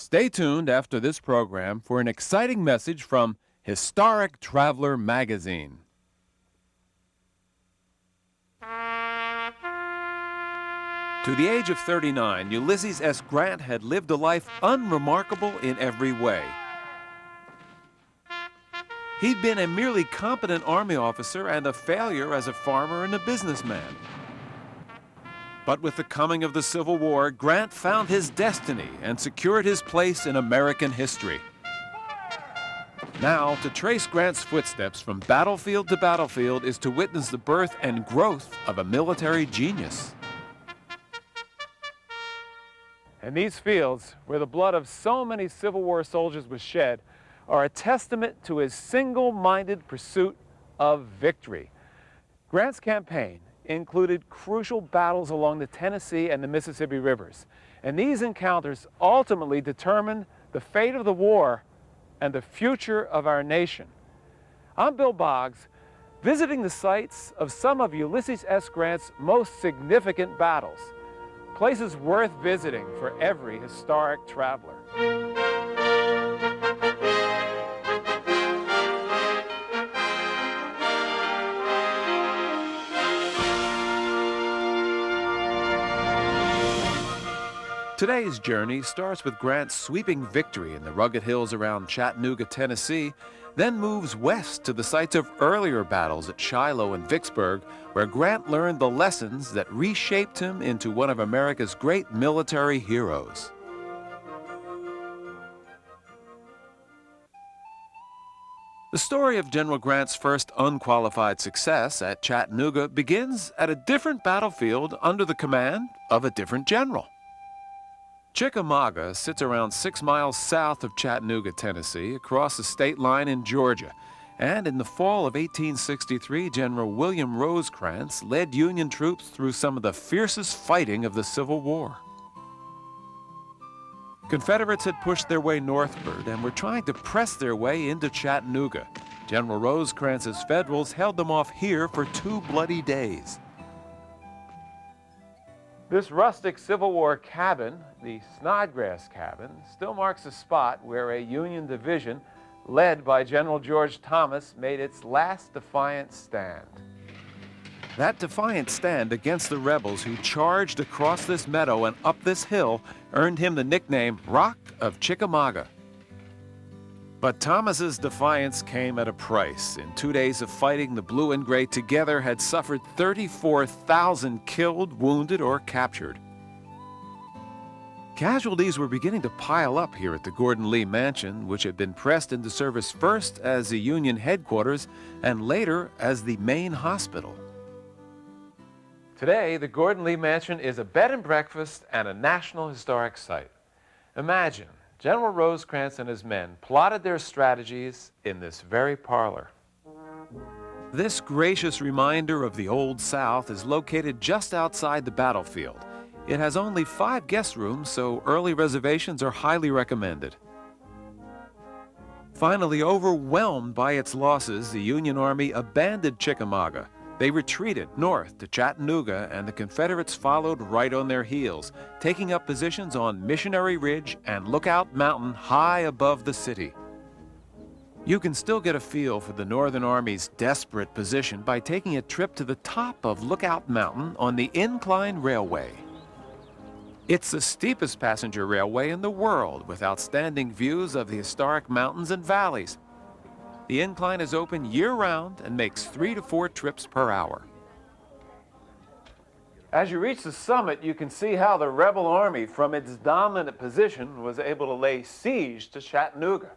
Stay tuned after this program for an exciting message from Historic Traveler magazine. To the age of 39, Ulysses S. Grant had lived a life unremarkable in every way. He'd been a merely competent Army officer and a failure as a farmer and a businessman. But with the coming of the Civil War, Grant found his destiny and secured his place in American history. Now, to trace Grant's footsteps from battlefield to battlefield is to witness the birth and growth of a military genius. And these fields, where the blood of so many Civil War soldiers was shed, are a testament to his single-minded pursuit of victory. Grant's campaign included crucial battles along the Tennessee and the Mississippi rivers, and these encounters ultimately determined the fate of the war and the future of our nation. I'm Bill Boggs, visiting the sites of some of Ulysses S. Grant's most significant battles, places worth visiting for every historic traveler. Today's journey starts with Grant's sweeping victory in the rugged hills around Chattanooga, Tennessee, then moves west to the sites of earlier battles at Shiloh and Vicksburg, where Grant learned the lessons that reshaped him into one of America's great military heroes. The story of General Grant's first unqualified success at Chattanooga begins at a different battlefield under the command of a different general. Chickamauga sits around 6 miles south of Chattanooga, Tennessee, across the state line in Georgia. And in the fall of 1863, General William Rosecrans led Union troops through some of the fiercest fighting of the Civil War. Confederates had pushed their way northward and were trying to press their way into Chattanooga. General Rosecrans's Federals held them off here for 2 bloody days. This rustic Civil War cabin, the Snodgrass Cabin, still marks a spot where a Union division led by General George Thomas made its last defiant stand. That defiant stand against the rebels who charged across this meadow and up this hill earned him the nickname Rock of Chickamauga. But Thomas's defiance came at a price. In 2 days of fighting, the blue and gray together had suffered 34,000 killed, wounded, or captured. Casualties were beginning to pile up here at the Gordon Lee Mansion, which had been pressed into service first as the Union headquarters and later as the main hospital. Today, the Gordon Lee Mansion is a bed and breakfast and a National Historic Site. Imagine General Rosecrans and his men plotted their strategies in this very parlor. This gracious reminder of the Old South is located just outside the battlefield. It has only 5 guest rooms, so early reservations are highly recommended. Finally, overwhelmed by its losses, the Union Army abandoned Chickamauga. They retreated north to Chattanooga, and the Confederates followed right on their heels, taking up positions on Missionary Ridge and Lookout Mountain high above the city. You can still get a feel for the Northern Army's desperate position by taking a trip to the top of Lookout Mountain on the Incline Railway. It's the steepest passenger railway in the world, with outstanding views of the historic mountains and valleys. The incline is open year-round and makes 3 to 4 trips per hour. As you reach the summit, you can see how the rebel army, from its dominant position, was able to lay siege to Chattanooga.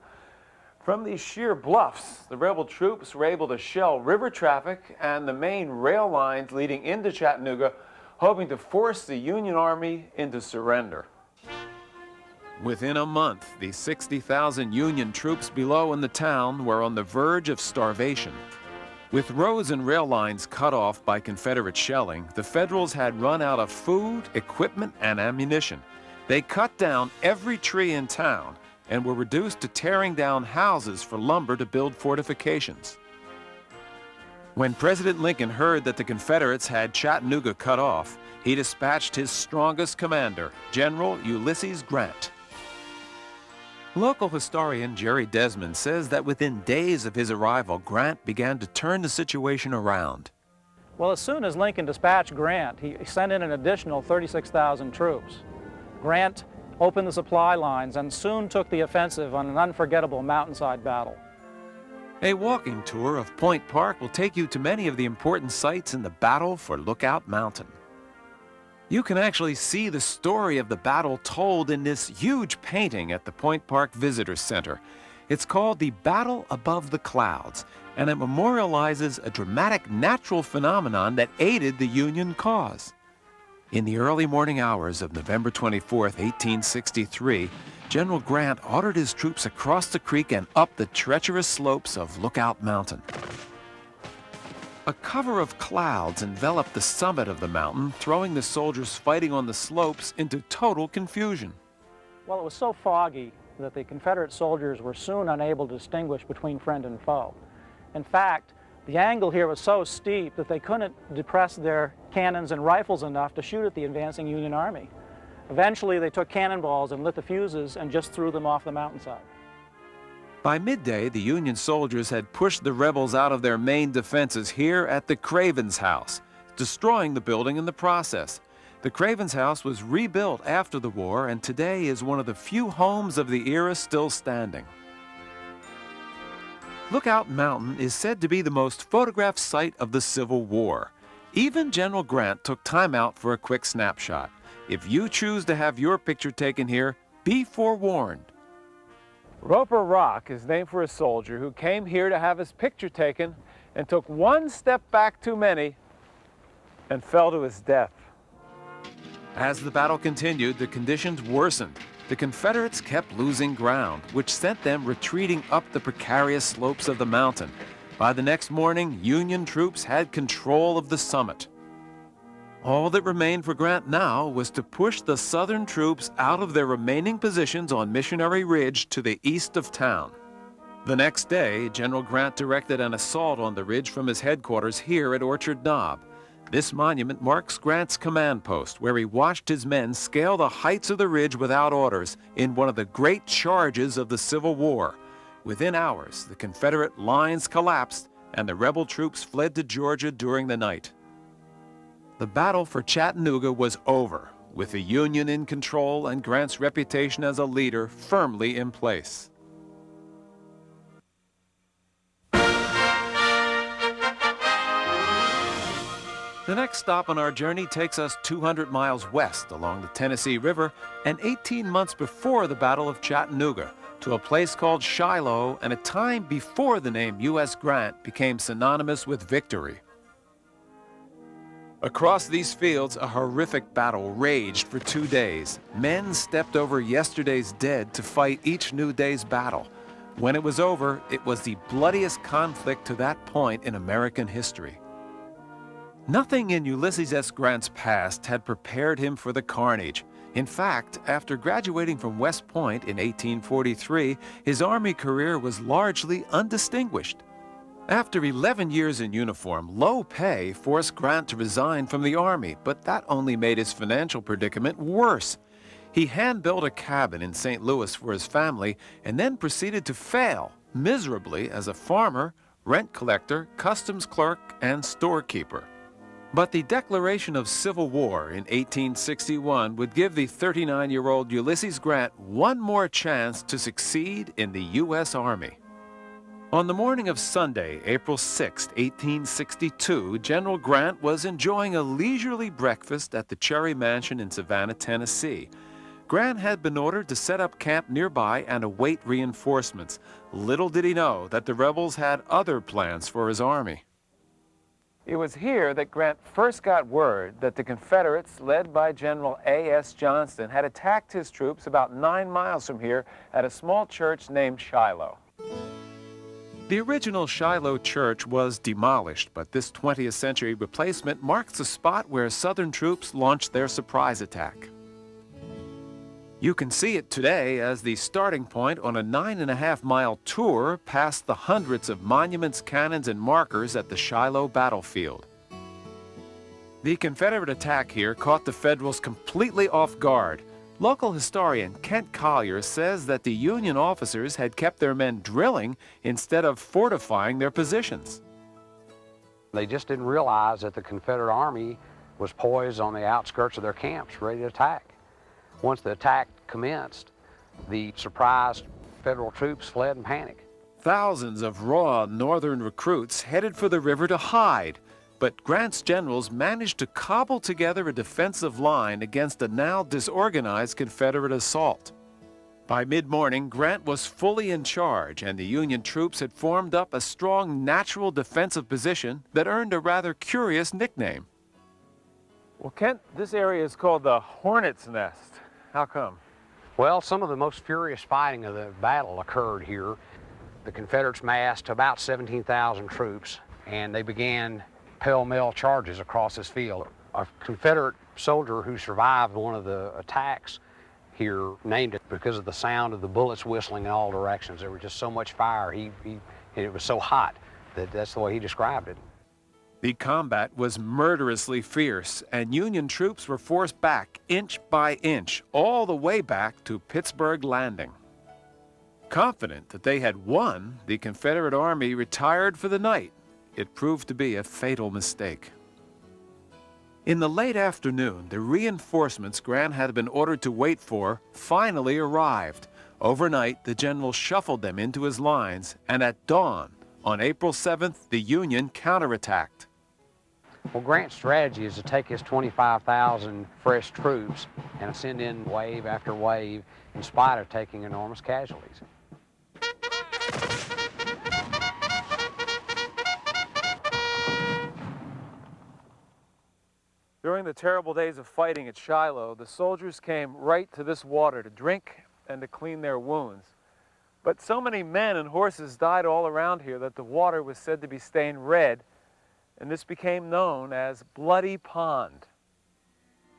From these sheer bluffs, the rebel troops were able to shell river traffic and the main rail lines leading into Chattanooga, hoping to force the Union Army into surrender. Within a month, the 60,000 Union troops below in the town were on the verge of starvation. With roads and rail lines cut off by Confederate shelling, the Federals had run out of food, equipment, and ammunition. They cut down every tree in town and were reduced to tearing down houses for lumber to build fortifications. When President Lincoln heard that the Confederates had Chattanooga cut off, he dispatched his strongest commander, General Ulysses Grant. Local historian Jerry Desmond says that within days of his arrival, Grant began to turn the situation around. Well, as soon as Lincoln dispatched Grant, he sent in an additional 36,000 troops. Grant opened the supply lines and soon took the offensive on an unforgettable mountainside battle. A walking tour of Point Park will take you to many of the important sites in the battle for Lookout Mountain. You can actually see the story of the battle told in this huge painting at the Point Park Visitor Center. It's called The Battle Above the Clouds, and it memorializes a dramatic natural phenomenon that aided the Union cause. In the early morning hours of November 24, 1863, General Grant ordered his troops across the creek and up the treacherous slopes of Lookout Mountain. A cover of clouds enveloped the summit of the mountain, throwing the soldiers fighting on the slopes into total confusion. Well, it was so foggy that the Confederate soldiers were soon unable to distinguish between friend and foe. In fact, the angle here was so steep that they couldn't depress their cannons and rifles enough to shoot at the advancing Union Army. Eventually, they took cannonballs and lit the fuses and just threw them off the mountainside. By midday, the Union soldiers had pushed the rebels out of their main defenses here at the Craven's house, destroying the building in the process. The Craven's house was rebuilt after the war and today is one of the few homes of the era still standing. Lookout Mountain is said to be the most photographed site of the Civil War. Even General Grant took time out for a quick snapshot. If you choose to have your picture taken here, be forewarned. Roper Rock is named for a soldier who came here to have his picture taken and took one step back too many and fell to his death. As the battle continued, the conditions worsened. The Confederates kept losing ground, which sent them retreating up the precarious slopes of the mountain. By the next morning, Union troops had control of the summit. All that remained for Grant now was to push the Southern troops out of their remaining positions on Missionary Ridge to the east of town. The next day, General Grant directed an assault on the ridge from his headquarters here at Orchard Knob. This monument marks Grant's command post, where he watched his men scale the heights of the ridge without orders in one of the great charges of the Civil War. Within hours, the Confederate lines collapsed and the rebel troops fled to Georgia during the night. The battle for Chattanooga was over, with the Union in control and Grant's reputation as a leader firmly in place. The next stop on our journey takes us 200 miles west along the Tennessee River and 18 months before the Battle of Chattanooga to a place called Shiloh and a time before the name U.S. Grant became synonymous with victory. Across these fields, a horrific battle raged for 2 days. Men stepped over yesterday's dead to fight each new day's battle. When it was over, it was the bloodiest conflict to that point in American history. Nothing in Ulysses S. Grant's past had prepared him for the carnage. In fact, after graduating from West Point in 1843, his Army career was largely undistinguished. After 11 years in uniform, low pay forced Grant to resign from the Army, but that only made his financial predicament worse. He hand-built a cabin in St. Louis for his family and then proceeded to fail miserably as a farmer, rent collector, customs clerk, and storekeeper. But the declaration of civil war in 1861 would give the 39-year-old Ulysses Grant one more chance to succeed in the U.S. Army. On the morning of Sunday, April 6, 1862, General Grant was enjoying a leisurely breakfast at the Cherry Mansion in Savannah, Tennessee. Grant had been ordered to set up camp nearby and await reinforcements. Little did he know that the rebels had other plans for his army. It was here that Grant first got word that the Confederates, led by General A.S. Johnston, had attacked his troops about 9 miles from here at a small church named Shiloh. The original Shiloh church was demolished, but this 20th century replacement marks the spot where Southern troops launched their surprise attack. You can see it today as the starting point on a 9.5-mile tour past the hundreds of monuments, cannons, and markers at the Shiloh battlefield. The Confederate attack here caught the Federals completely off guard. Local historian Kent Collier says that the Union officers had kept their men drilling instead of fortifying their positions. They just didn't realize that the Confederate Army was poised on the outskirts of their camps, ready to attack. Once the attack commenced, the surprised Federal troops fled in panic. Thousands of raw Northern recruits headed for the river to hide, but Grant's generals managed to cobble together a defensive line against a now disorganized Confederate assault. By mid-morning, Grant was fully in charge, and the Union troops had formed up a strong natural defensive position that earned a rather curious nickname. Well, Kent, this area is called the Hornet's Nest. How come? Well, some of the most furious fighting of the battle occurred here. The Confederates massed about 17,000 troops, and they began pell-mell charges across this field. A Confederate soldier who survived one of the attacks here named it because of the sound of the bullets whistling in all directions. There was just so much fire. It was so hot that's the way he described it. The combat was murderously fierce, and Union troops were forced back inch by inch, all the way back to Pittsburgh Landing. Confident that they had won, the Confederate Army retired for the night. It proved to be a fatal mistake. In the late afternoon, the reinforcements Grant had been ordered to wait for finally arrived. Overnight, the general shuffled them into his lines, and at dawn, on April 7th, the Union counterattacked. Well, Grant's strategy is to take his 25,000 fresh troops and send in wave after wave in spite of taking enormous casualties. During the terrible days of fighting at Shiloh, the soldiers came right to this water to drink and to clean their wounds. But so many men and horses died all around here that the water was said to be stained red, and this became known as Bloody Pond.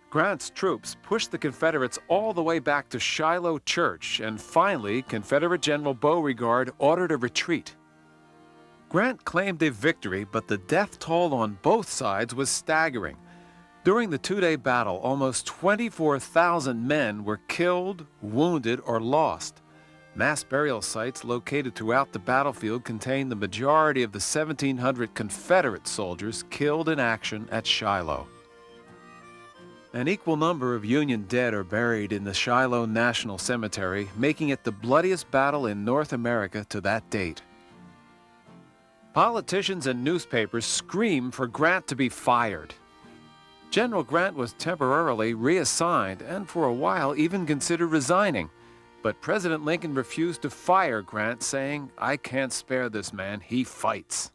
Grant's troops pushed the Confederates all the way back to Shiloh Church, and finally, Confederate General Beauregard ordered a retreat. Grant claimed a victory, but the death toll on both sides was staggering. During the two-day battle, almost 24,000 men were killed, wounded, or lost. Mass burial sites located throughout the battlefield contain the majority of the 1,700 Confederate soldiers killed in action at Shiloh. An equal number of Union dead are buried in the Shiloh National Cemetery, making it the bloodiest battle in North America to that date. Politicians and newspapers scream for Grant to be fired. General Grant was temporarily reassigned and for a while even considered resigning. But President Lincoln refused to fire Grant, saying, "I can't spare this man, he fights."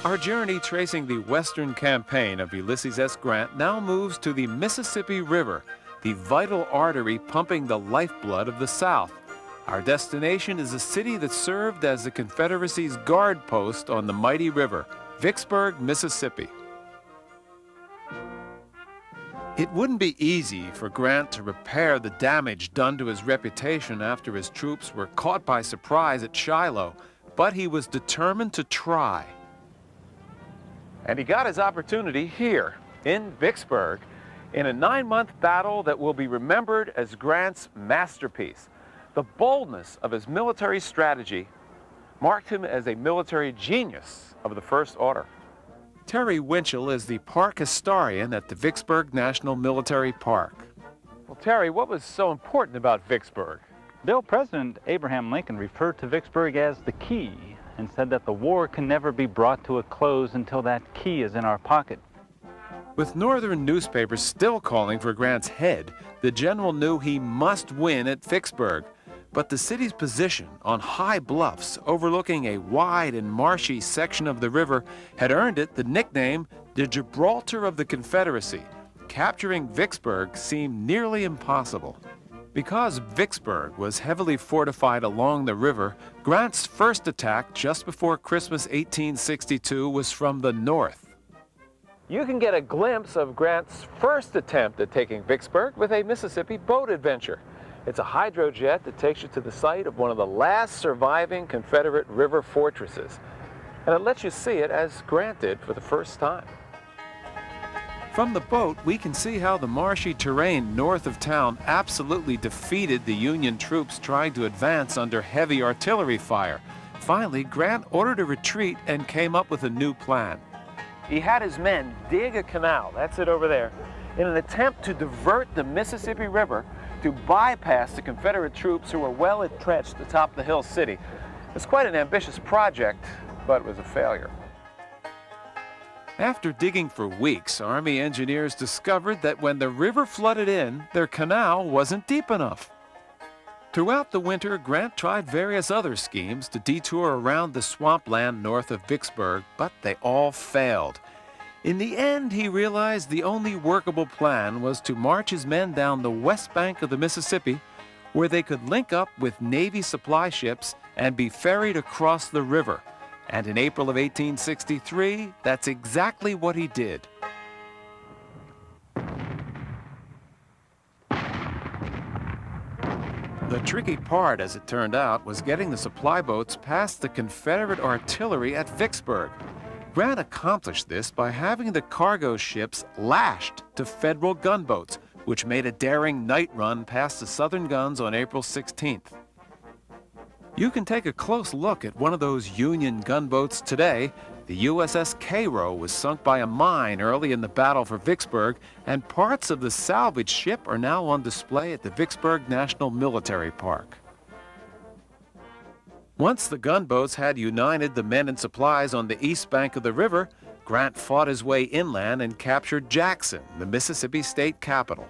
Our journey tracing the Western campaign of Ulysses S. Grant now moves to the Mississippi River, the vital artery pumping the lifeblood of the South. Our destination is a city that served as the Confederacy's guard post on the mighty river, Vicksburg, Mississippi. It wouldn't be easy for Grant to repair the damage done to his reputation after his troops were caught by surprise at Shiloh, but he was determined to try. And he got his opportunity here, in Vicksburg, in a 9-month battle that will be remembered as Grant's masterpiece. The boldness of his military strategy marked him as a military genius of the first order. Terry Winchell is the park historian at the Vicksburg National Military Park. Well, Terry, what was so important about Vicksburg? Bill, President Abraham Lincoln referred to Vicksburg as the key and said that the war can never be brought to a close until that key is in our pocket. With Northern newspapers still calling for Grant's head, the general knew he must win at Vicksburg. But the city's position on high bluffs overlooking a wide and marshy section of the river had earned it the nickname the Gibraltar of the Confederacy. Capturing Vicksburg seemed nearly impossible. Because Vicksburg was heavily fortified along the river, Grant's first attack just before Christmas 1862 was from the north. You can get a glimpse of Grant's first attempt at taking Vicksburg with a Mississippi boat adventure. It's a hydrojet that takes you to the site of one of the last surviving Confederate river fortresses. And it lets you see it as Grant did for the first time. From the boat, we can see how the marshy terrain north of town absolutely defeated the Union troops trying to advance under heavy artillery fire. Finally, Grant ordered a retreat and came up with a new plan. He had his men dig a canal, that's it over there, in an attempt to divert the Mississippi River to bypass the Confederate troops who were well entrenched atop the hill city. It's quite an ambitious project, but it was a failure. After digging for weeks, Army engineers discovered that when the river flooded in, their canal wasn't deep enough. Throughout the winter, Grant tried various other schemes to detour around the swampland north of Vicksburg, but they all failed. In the end, he realized the only workable plan was to march his men down the west bank of the Mississippi, where they could link up with Navy supply ships and be ferried across the river. And in April of 1863, that's exactly what he did. The tricky part, as it turned out, was getting the supply boats past the Confederate artillery at Vicksburg. Grant accomplished this by having the cargo ships lashed to Federal gunboats, which made a daring night run past the Southern guns on April 16th. You can take a close look at one of those Union gunboats today. The USS Cairo was sunk by a mine early in the battle for Vicksburg, and parts of the salvaged ship are now on display at the Vicksburg National Military Park. Once the gunboats had united the men and supplies on the east bank of the river, Grant fought his way inland and captured Jackson, the Mississippi state capital.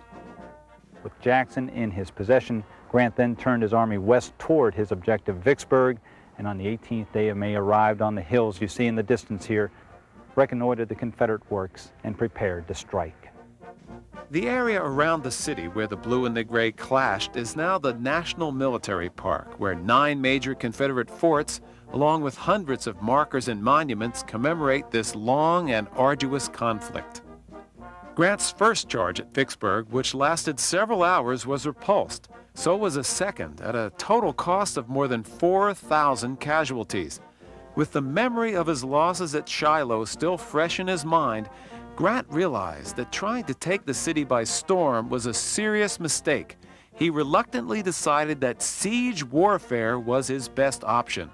With Jackson in his possession, Grant then turned his army west toward his objective, Vicksburg, and on the 18th day of May arrived on the hills you see in the distance here, reconnoitered the Confederate works, and prepared to strike. The area around the city where the blue and the gray clashed is now the National Military Park, where 9 major Confederate forts, along with hundreds of markers and monuments, commemorate this long and arduous conflict. Grant's first charge at Vicksburg, which lasted several hours, was repulsed. So was a second, at a total cost of more than 4,000 casualties. With the memory of his losses at Shiloh still fresh in his mind, Grant realized that trying to take the city by storm was a serious mistake. He reluctantly decided that siege warfare was his best option.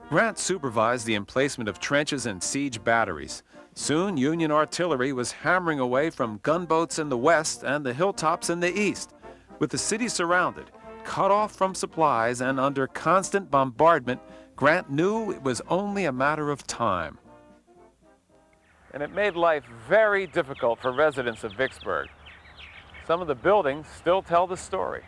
Grant supervised the emplacement of trenches and siege batteries. Soon, Union artillery was hammering away from gunboats in the west and the hilltops in the east. With the city surrounded, cut off from supplies, and under constant bombardment, Grant knew it was only a matter of time. And it made life very difficult for residents of Vicksburg. Some of the buildings still tell the story.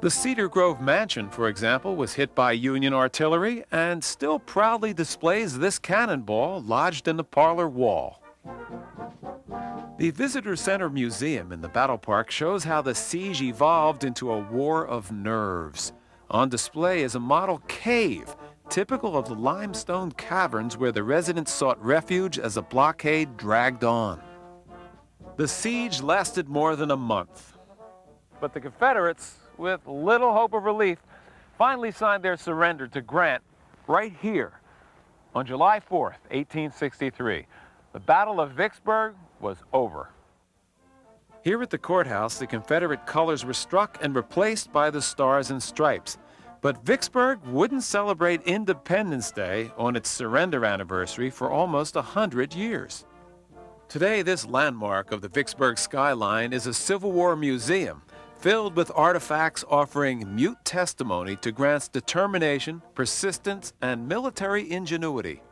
The Cedar Grove Mansion, for example, was hit by Union artillery and still proudly displays this cannonball lodged in the parlor wall. The Visitor Center Museum in the Battle Park shows how the siege evolved into a war of nerves. On display is a model cave, typical of the limestone caverns where the residents sought refuge as the blockade dragged on. The siege lasted more than a month. But the Confederates, with little hope of relief, finally signed their surrender to Grant right here on July 4th, 1863. The Battle of Vicksburg was over. Here at the courthouse, the Confederate colors were struck and replaced by the Stars and Stripes. But Vicksburg wouldn't celebrate Independence Day on its surrender anniversary for almost 100 years. Today, this landmark of the Vicksburg skyline is a Civil War museum filled with artifacts offering mute testimony to Grant's determination, persistence, and military ingenuity.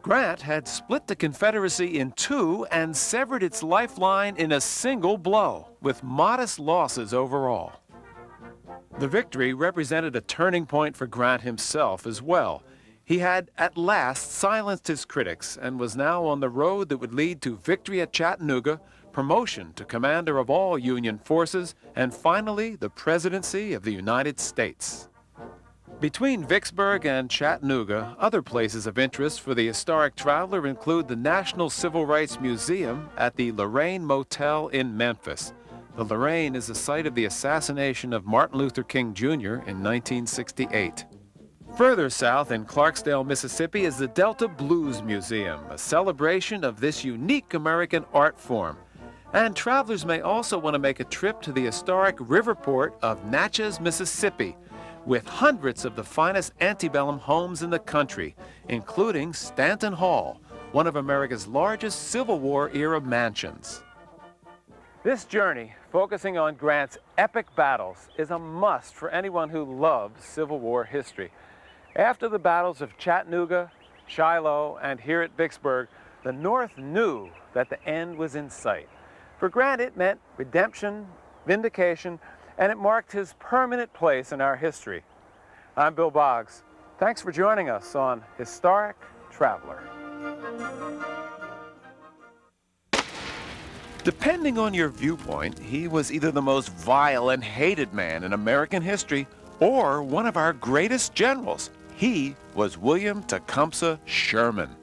Grant had split the Confederacy in two and severed its lifeline in a single blow, with modest losses overall. The victory represented a turning point for Grant himself as well. He had at last silenced his critics and was now on the road that would lead to victory at Chattanooga, promotion to commander of all Union forces, and finally the presidency of the United States. Between Vicksburg and Chattanooga, other places of interest for the historic traveler include the National Civil Rights Museum at the Lorraine Motel in Memphis. The Lorraine is the site of the assassination of Martin Luther King Jr. in 1968. Further south in Clarksdale, Mississippi is the Delta Blues Museum, a celebration of this unique American art form. And travelers may also want to make a trip to the historic river port of Natchez, Mississippi, with hundreds of the finest antebellum homes in the country, including Stanton Hall, one of America's largest Civil War era mansions. This journey, focusing on Grant's epic battles, is a must for anyone who loves Civil War history. After the battles of Chattanooga, Shiloh, and here at Vicksburg, the North knew that the end was in sight. For Grant, it meant redemption, vindication, and it marked his permanent place in our history. I'm Bill Boggs. Thanks for joining us on Historic Traveler. Depending on your viewpoint, he was either the most vile and hated man in American history or one of our greatest generals. He was William Tecumseh Sherman.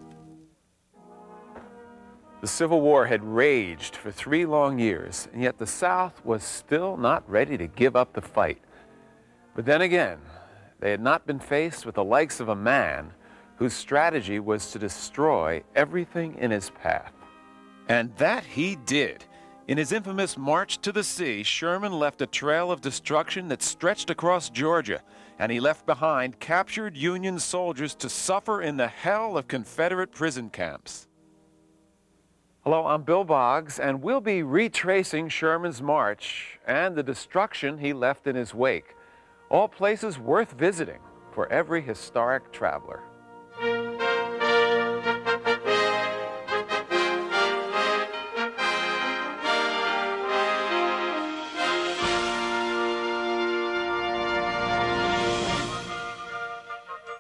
The Civil War had raged for 3 long years, and yet the South was still not ready to give up the fight. But then again, they had not been faced with the likes of a man whose strategy was to destroy everything in his path. And that he did. In his infamous March to the Sea, Sherman left a trail of destruction that stretched across Georgia, and he left behind captured Union soldiers to suffer in the hell of Confederate prison camps. Hello, I'm Bill Boggs, and we'll be retracing Sherman's march and the destruction he left in his wake. All places worth visiting for every historic traveler.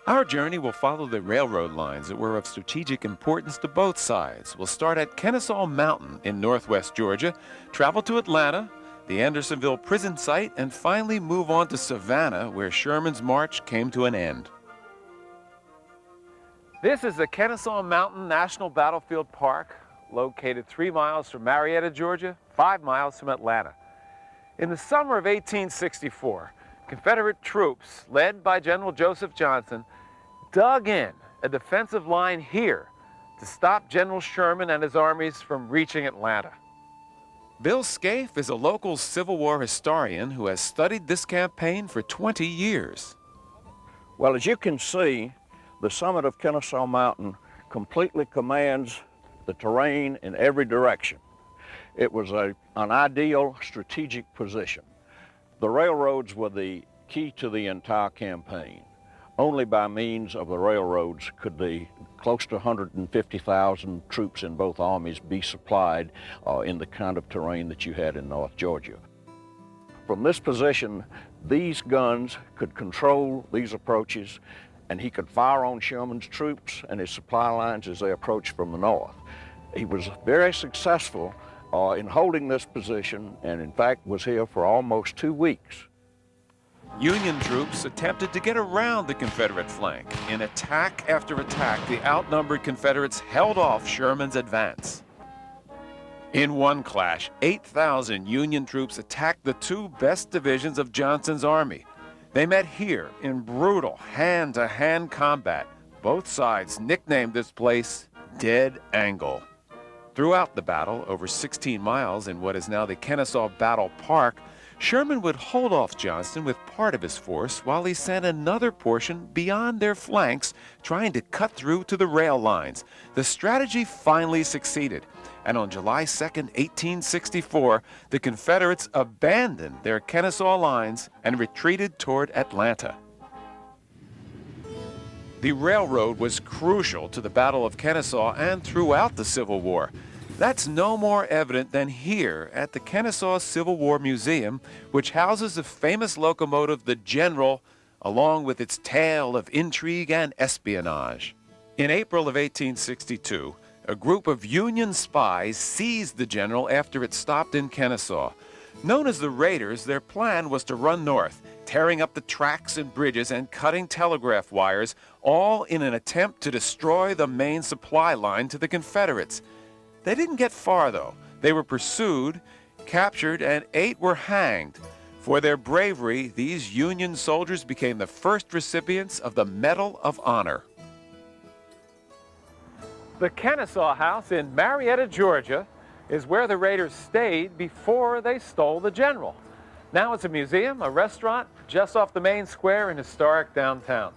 Our journey will follow the railroad lines that were of strategic importance to both sides. We'll start at Kennesaw Mountain in northwest Georgia, travel to Atlanta, the Andersonville prison site, and finally move on to Savannah, where Sherman's march came to an end. This is the Kennesaw Mountain National Battlefield Park, located 3 miles from Marietta, Georgia, 5 miles from Atlanta. In the summer of 1864, Confederate troops, led by General Joseph Johnston, dug in a defensive line here to stop General Sherman and his armies from reaching Atlanta. Bill Scaife is a local Civil War historian who has studied this campaign for 20 years. Well, as you can see, the summit of Kennesaw Mountain completely commands the terrain in every direction. It was an ideal strategic position. The railroads were the key to the entire campaign. Only by means of the railroads could the close to 150,000 troops in both armies be supplied in the kind of terrain that you had in North Georgia. From this position, these guns could control these approaches, and he could fire on Sherman's troops and his supply lines as they approached from the north. He was very successful in holding this position, and in fact was here for almost 2 weeks. Union troops attempted to get around the Confederate flank. In attack after attack, the outnumbered Confederates held off Sherman's advance. In one clash, 8,000 Union troops attacked the 2 best divisions of Johnston's army. They met here in brutal hand-to-hand combat. Both sides nicknamed this place Dead Angle. Throughout the battle, over 16 miles in what is now the Kennesaw Battle Park, Sherman would hold off Johnston with part of his force while he sent another portion beyond their flanks, trying to cut through to the rail lines. The strategy finally succeeded, and on July 2, 1864, the Confederates abandoned their Kennesaw lines and retreated toward Atlanta. The railroad was crucial to the Battle of Kennesaw and throughout the Civil War. That's no more evident than here at the Kennesaw Civil War Museum, which houses the famous locomotive, the General, along with its tale of intrigue and espionage. In April of 1862, a group of Union spies seized the General after it stopped in Kennesaw. Known as the Raiders, their plan was to run north, tearing up the tracks and bridges and cutting telegraph wires, all in an attempt to destroy the main supply line to the Confederates. They didn't get far, though. They were pursued, captured, and 8 were hanged. For their bravery, these Union soldiers became the first recipients of the Medal of Honor. The Kennesaw House in Marietta, Georgia, is where the raiders stayed before they stole the general. Now it's a museum, a restaurant, just off the main square in historic downtown.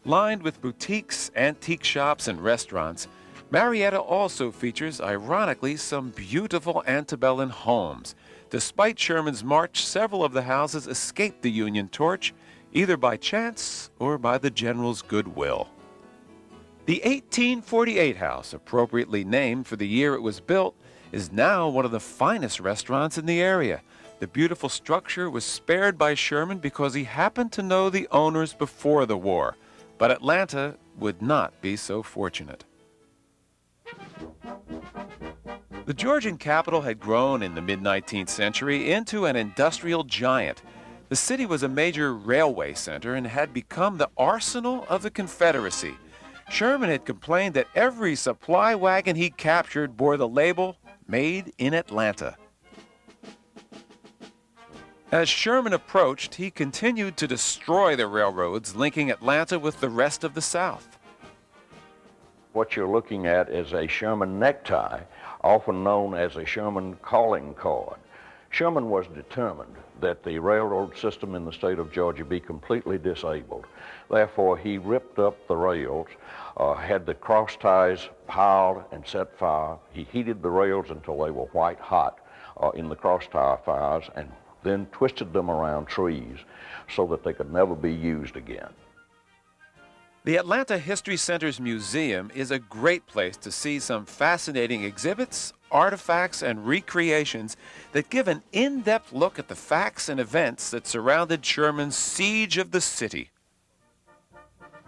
Lined with boutiques, antique shops, and restaurants, Marietta also features, ironically, some beautiful antebellum homes. Despite Sherman's march, several of the houses escaped the Union torch, either by chance or by the general's goodwill. The 1848 house, appropriately named for the year it was built, is now one of the finest restaurants in the area. The beautiful structure was spared by Sherman because he happened to know the owners before the war, but Atlanta would not be so fortunate. The Georgian capital had grown in the mid-19th century into an industrial giant. The city was a major railway center and had become the arsenal of the Confederacy. Sherman had complained that every supply wagon he captured bore the label, "Made in Atlanta." As Sherman approached, he continued to destroy the railroads linking Atlanta with the rest of the South. What you're looking at is a Sherman necktie, often known as a Sherman calling card. Sherman was determined that the railroad system in the state of Georgia be completely disabled. Therefore, he ripped up the rails, had the cross ties piled and set fire. He heated the rails until they were white hot in the cross tie fires, and then twisted them around trees so that they could never be used again. The Atlanta History Center's museum is a great place to see some fascinating exhibits, artifacts, and recreations that give an in-depth look at the facts and events that surrounded Sherman's siege of the city.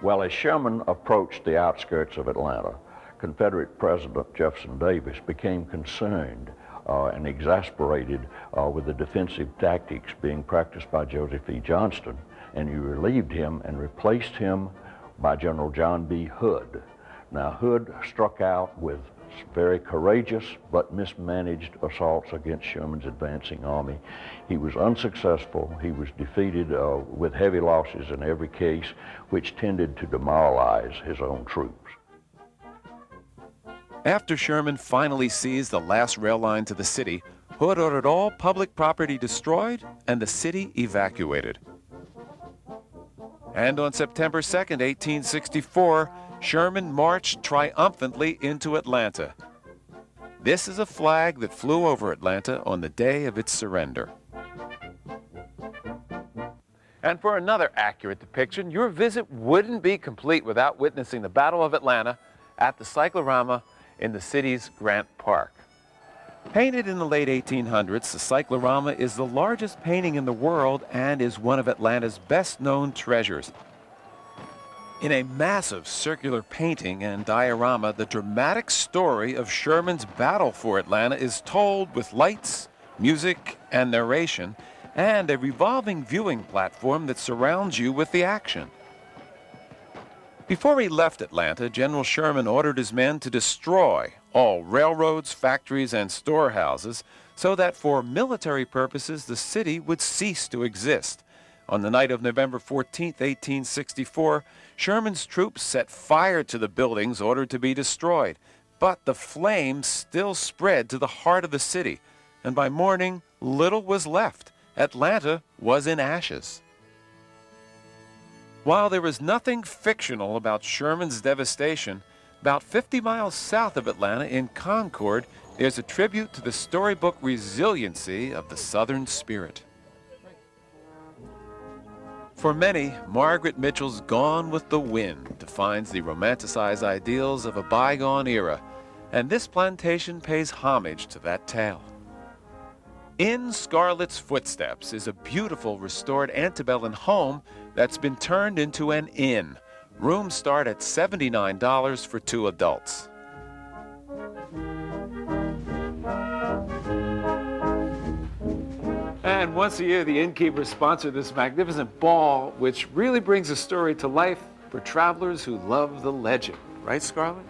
Well, as Sherman approached the outskirts of Atlanta, Confederate President Jefferson Davis became concerned and exasperated with the defensive tactics being practiced by Joseph E. Johnston, and he relieved him and replaced him by General John B. Hood. Now, Hood struck out with very courageous but mismanaged assaults against Sherman's advancing army. He was unsuccessful. He was defeated with heavy losses in every case, which tended to demoralize his own troops. After Sherman finally seized the last rail line to the city, Hood ordered all public property destroyed and the city evacuated. And on September 2nd, 1864, Sherman marched triumphantly into Atlanta. This is a flag that flew over Atlanta on the day of its surrender. And for another accurate depiction, your visit wouldn't be complete without witnessing the Battle of Atlanta at the cyclorama in the city's Grant Park. Painted in the late 1800s, the cyclorama is the largest painting in the world and is one of Atlanta's best-known treasures. In a massive circular painting and diorama, the dramatic story of Sherman's battle for Atlanta is told with lights, music, and narration, and a revolving viewing platform that surrounds you with the action. Before he left Atlanta, General Sherman ordered his men to destroy all railroads, factories, and storehouses so that for military purposes the city would cease to exist. On the night of November 14, 1864, Sherman's troops set fire to the buildings ordered to be destroyed, but the flames still spread to the heart of the city, and by morning little was left. Atlanta was in ashes. While there was nothing fictional about Sherman's devastation, about 50 miles south of Atlanta in Concord, there's a tribute to the storybook resiliency of the Southern spirit. For many, Margaret Mitchell's Gone with the Wind defines the romanticized ideals of a bygone era, and this plantation pays homage to that tale. In Scarlett's Footsteps is a beautiful restored antebellum home that's been turned into an inn. Rooms start at $79 for 2 adults. And once a year, the innkeepers sponsor this magnificent ball, which really brings a story to life for travelers who love the legend. Right, Scarlett?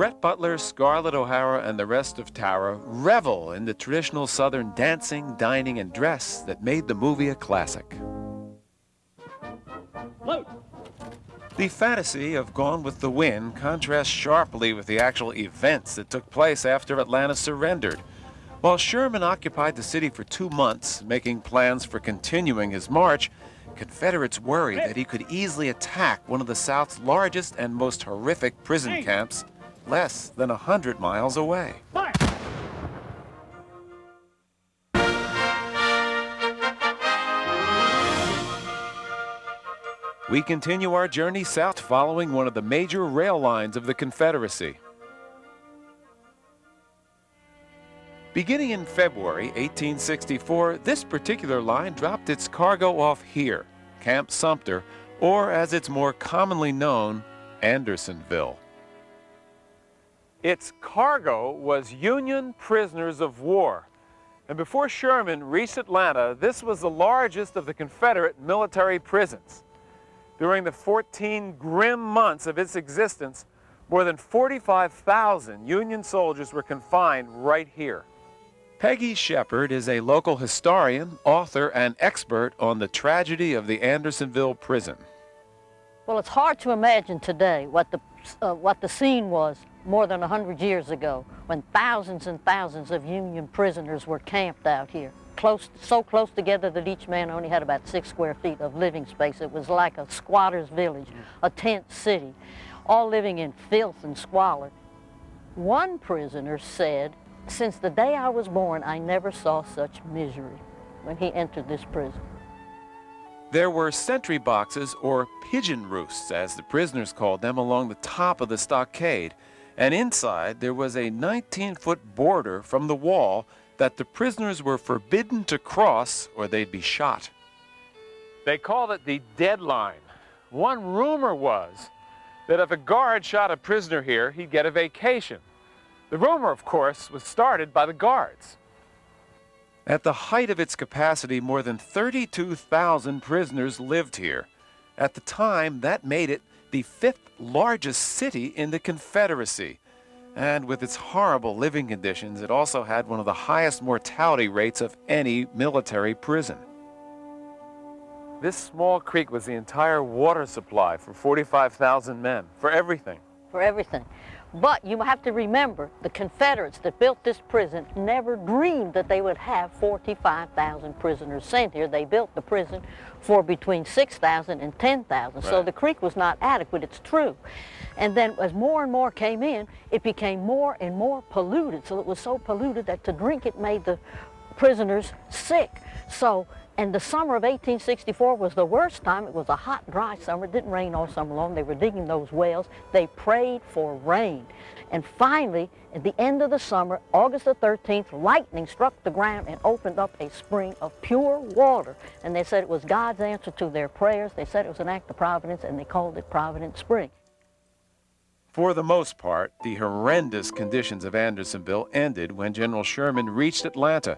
Rhett Butler, Scarlett O'Hara, and the rest of Tara revel in the traditional Southern dancing, dining, and dress that made the movie a classic. Load. The fantasy of Gone with the Wind contrasts sharply with the actual events that took place after Atlanta surrendered. While Sherman occupied the city for 2 months, making plans for continuing his march, Confederates worried that he could easily attack one of the South's largest and most horrific prison camps less than 100 miles away. Fire. We continue our journey south following one of the major rail lines of the Confederacy. Beginning in February 1864, this particular line dropped its cargo off here, Camp Sumter, or as it's more commonly known, Andersonville. Its cargo was Union prisoners of war. And before Sherman reached Atlanta, this was the largest of the Confederate military prisons. During the 14 grim months of its existence, more than 45,000 Union soldiers were confined right here. Peggy Shepard is a local historian, author, and expert on the tragedy of the Andersonville prison. Well, it's hard to imagine today what the scene was more than 100 years ago, when thousands and thousands of Union prisoners were camped out here, so close together that each man only had about 6 square feet of living space. It was like a squatter's village, a tent city, all living in filth and squalor. One prisoner said, "Since the day I was born, I never saw such misery," when he entered this prison. There were sentry boxes, or pigeon roosts, as the prisoners called them, along the top of the stockade. And inside, there was a 19-foot border from the wall that the prisoners were forbidden to cross or they'd be shot. They called it the deadline. One rumor was that if a guard shot a prisoner here, he'd get a vacation. The rumor, of course, was started by the guards. At the height of its capacity, more than 32,000 prisoners lived here. At the time, that made it the 5th largest city in the Confederacy. And with its horrible living conditions, it also had one of the highest mortality rates of any military prison. This small creek was the entire water supply for 45,000 men, for everything. For everything. But you have to remember, the Confederates that built this prison never dreamed that they would have 45,000 prisoners sent here. They built the prison for between 6,000 and 10,000. Right. So the creek was not adequate, it's true. And then as more and more came in, it became more and more polluted. So it was so polluted that to drink it made the prisoners sick. And the summer of 1864 was the worst time. It was a hot, dry summer. It didn't rain all summer long. They were digging those wells. They prayed for rain. And finally, at the end of the summer, August the 13th, lightning struck the ground and opened up a spring of pure water. And they said it was God's answer to their prayers. They said it was an act of providence, and they called it Providence Spring. For the most part, the horrendous conditions of Andersonville ended when General Sherman reached Atlanta.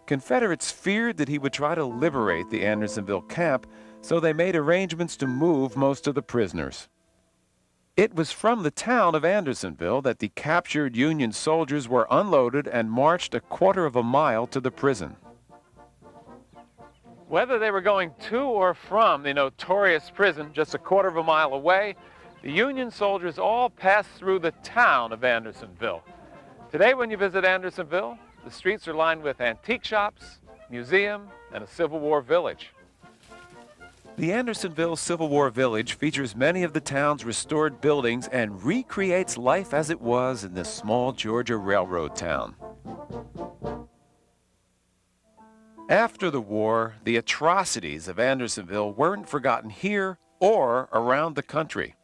Confederates feared that he would try to liberate the Andersonville camp, so they made arrangements to move most of the prisoners. It was from the town of Andersonville that the captured Union soldiers were unloaded and marched a quarter of a mile to the prison. Whether they were going to or from the notorious prison just a quarter of a mile away, the Union soldiers all passed through the town of Andersonville. Today, when you visit Andersonville, the streets are lined with antique shops, museum, and a Civil War village. The Andersonville Civil War Village features many of the town's restored buildings and recreates life as it was in this small Georgia railroad town. After the war, the atrocities of Andersonville weren't forgotten here or around the country.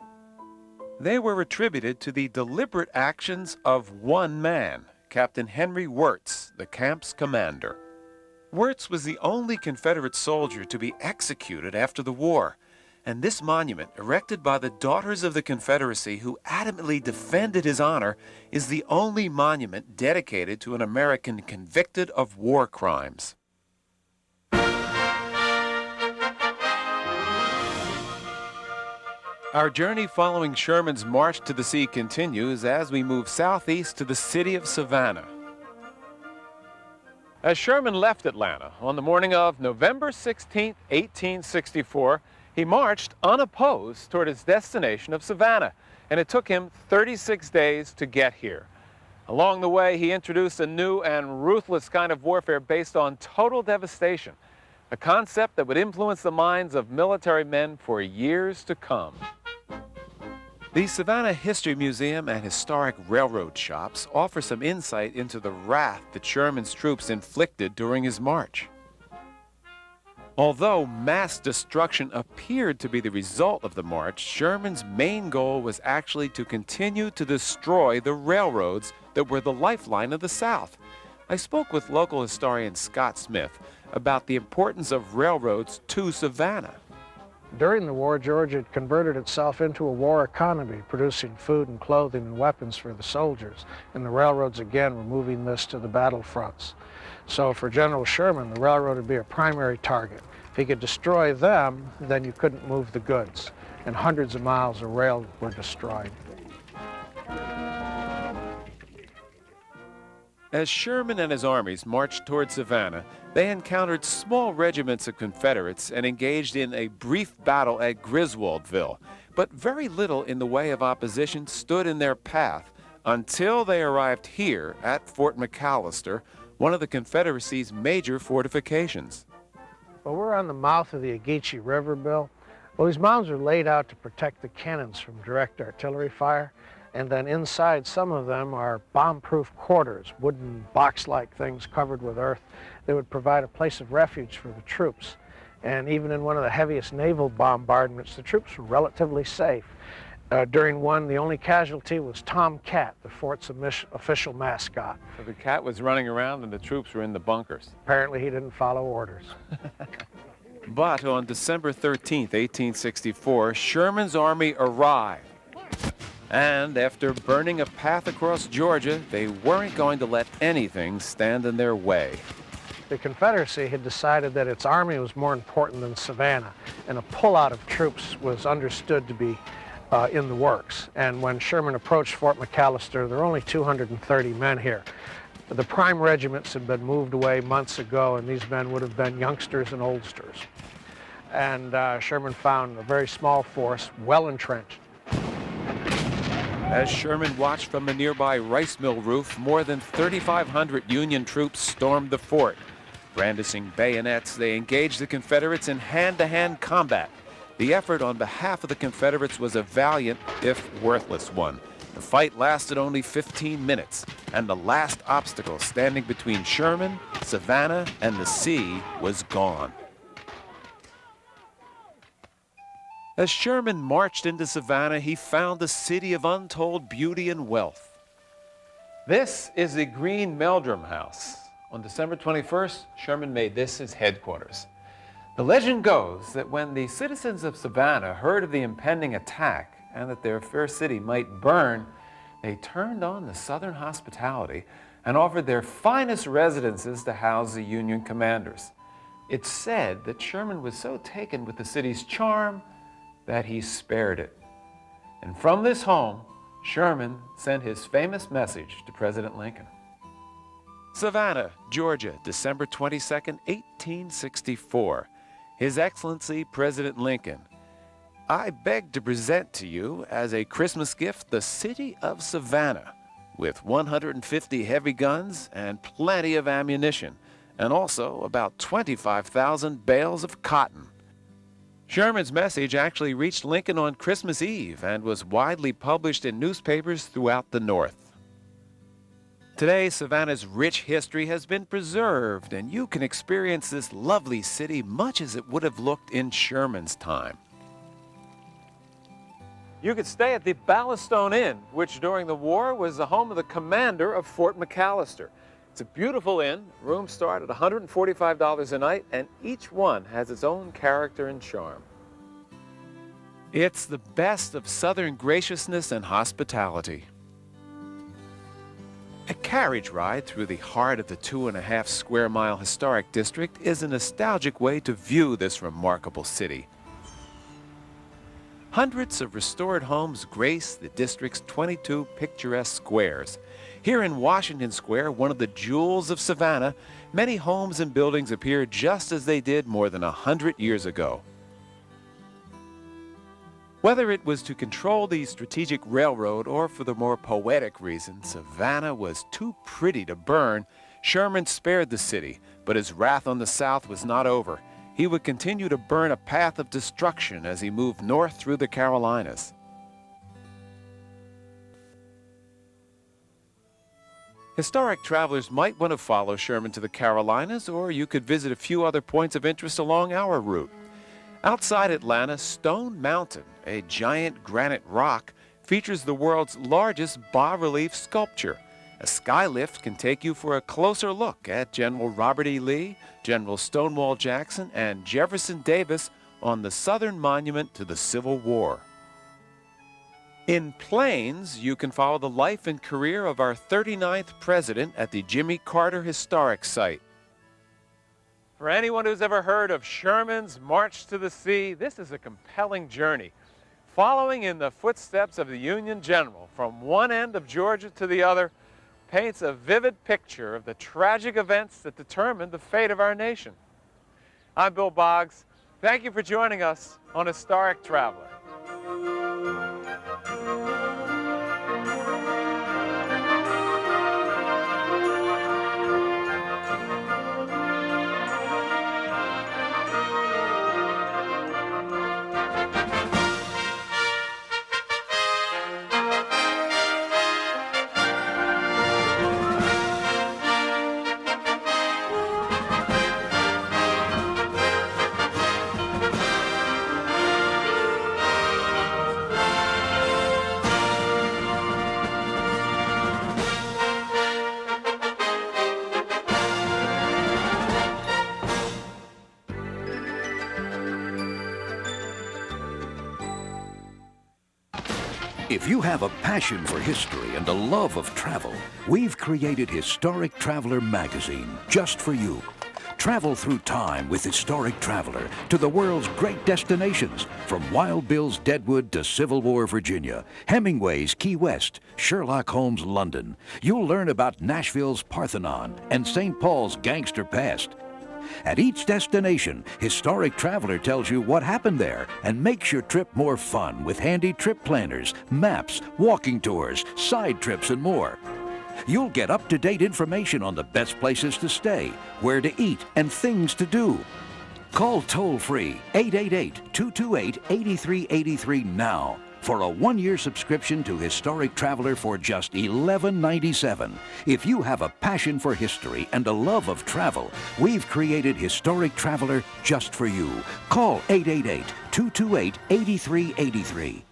They were attributed to the deliberate actions of one man, Captain Henry Wirtz, the camp's commander. Wirtz was the only Confederate soldier to be executed after the war, and this monument, erected by the Daughters of the Confederacy who adamantly defended his honor, is the only monument dedicated to an American convicted of war crimes. Our journey following Sherman's march to the sea continues as we move southeast to the city of Savannah. As Sherman left Atlanta on the morning of November 16, 1864, he marched unopposed toward his destination of Savannah, and it took him 36 days to get here. Along the way, he introduced a new and ruthless kind of warfare based on total devastation, a concept that would influence the minds of military men for years to come. The Savannah History Museum and historic railroad shops offer some insight into the wrath that Sherman's troops inflicted during his march. Although mass destruction appeared to be the result of the march, Sherman's main goal was actually to continue to destroy the railroads that were the lifeline of the South. I spoke with local historian Scott Smith about the importance of railroads to Savannah. During the war, Georgia had converted itself into a war economy, producing food and clothing and weapons for the soldiers, and the railroads again were moving this to the battlefronts. So for General Sherman, the railroad would be a primary target. If he could destroy them, then you couldn't move the goods, and hundreds of miles of rail were destroyed. As Sherman and his armies marched toward Savannah, they encountered small regiments of Confederates and engaged in a brief battle at Griswoldville. But very little in the way of opposition stood in their path until they arrived here at Fort McAllister, one of the Confederacy's major fortifications. Well, we're on the mouth of the Ogeechee River, Bill. Well, these mounds are laid out to protect the cannons from direct artillery fire. And then inside some of them are bomb-proof quarters, wooden box-like things covered with earth. They would provide a place of refuge for the troops. And even in one of the heaviest naval bombardments, the troops were relatively safe. During one, the only casualty was Tom Cat, the fort's official mascot. So the cat was running around and the troops were in the bunkers. Apparently he didn't follow orders. But on December 13, 1864, Sherman's army arrived. And after burning a path across Georgia, they weren't going to let anything stand in their way. The Confederacy had decided that its army was more important than Savannah, and a pullout of troops was understood to be in the works. And when Sherman approached Fort McAllister, there were only 230 men here. The prime regiments had been moved away months ago, and these men would have been youngsters and oldsters. And Sherman found a very small force, well entrenched. As Sherman watched from the nearby rice mill roof, more than 3,500 Union troops stormed the fort. Brandishing bayonets, they engaged the Confederates in hand-to-hand combat. The effort on behalf of the Confederates was a valiant, if worthless one. The fight lasted only 15 minutes, and the last obstacle standing between Sherman, Savannah, and the sea was gone. As Sherman marched into Savannah, he found a city of untold beauty and wealth. This is the Green Meldrum House. On December 21st, Sherman made this his headquarters. The legend goes that when the citizens of Savannah heard of the impending attack and that their fair city might burn, they turned on the Southern hospitality and offered their finest residences to house the Union commanders. It's said that Sherman was so taken with the city's charm that he spared it. And from this home, Sherman sent his famous message to President Lincoln. Savannah, Georgia, December 22nd, 1864. His Excellency President Lincoln, I beg to present to you as a Christmas gift the city of Savannah with 150 heavy guns and plenty of ammunition, and also about 25,000 bales of cotton. Sherman's message actually reached Lincoln on Christmas Eve and was widely published in newspapers throughout the North. Today, Savannah's rich history has been preserved, and you can experience this lovely city much as it would have looked in Sherman's time. You could stay at the Ballastone Inn, which during the war was the home of the commander of Fort McAllister. It's a beautiful inn. Rooms start at $145 a night, and each one has its own character and charm. It's the best of Southern graciousness and hospitality. A carriage ride through the heart of the 2.5 square mile historic district is a nostalgic way to view this remarkable city. Hundreds of restored homes grace the district's 22 picturesque squares. Here in Washington Square, one of the jewels of Savannah, many homes and buildings appear just as they did more than 100 years ago. Whether it was to control the strategic railroad or for the more poetic reason Savannah was too pretty to burn, Sherman spared the city, but his wrath on the South was not over. He would continue to burn a path of destruction as he moved north through the Carolinas. Historic travelers might want to follow Sherman to the Carolinas, or you could visit a few other points of interest along our route. Outside Atlanta, Stone Mountain, a giant granite rock, features the world's largest bas-relief sculpture. A skylift can take you for a closer look at General Robert E. Lee, General Stonewall Jackson, and Jefferson Davis on the Southern Monument to the Civil War. In Plains, you can follow the life and career of our 39th president at the Jimmy Carter Historic Site. For anyone who's ever heard of Sherman's March to the Sea, this is a compelling journey. Following in the footsteps of the Union general from one end of Georgia to the other paints a vivid picture of the tragic events that determined the fate of our nation. I'm Bill Boggs. Thank you for joining us on Historic Traveler. If you have a passion for history and a love of travel, we've created Historic Traveler magazine just for you. Travel through time with Historic Traveler to the world's great destinations, from Wild Bill's Deadwood to Civil War, Virginia, Hemingway's Key West, Sherlock Holmes' London. You'll learn about Nashville's Parthenon and St. Paul's gangster past. At each destination, Historic Traveler tells you what happened there and makes your trip more fun with handy trip planners, maps, walking tours, side trips, and more. You'll get up-to-date information on the best places to stay, where to eat, and things to do. Call toll-free 888-228-8383 now for a one-year subscription to Historic Traveler for just $11.97. If you have a passion for history and a love of travel, we've created Historic Traveler just for you. Call 888-228-8383.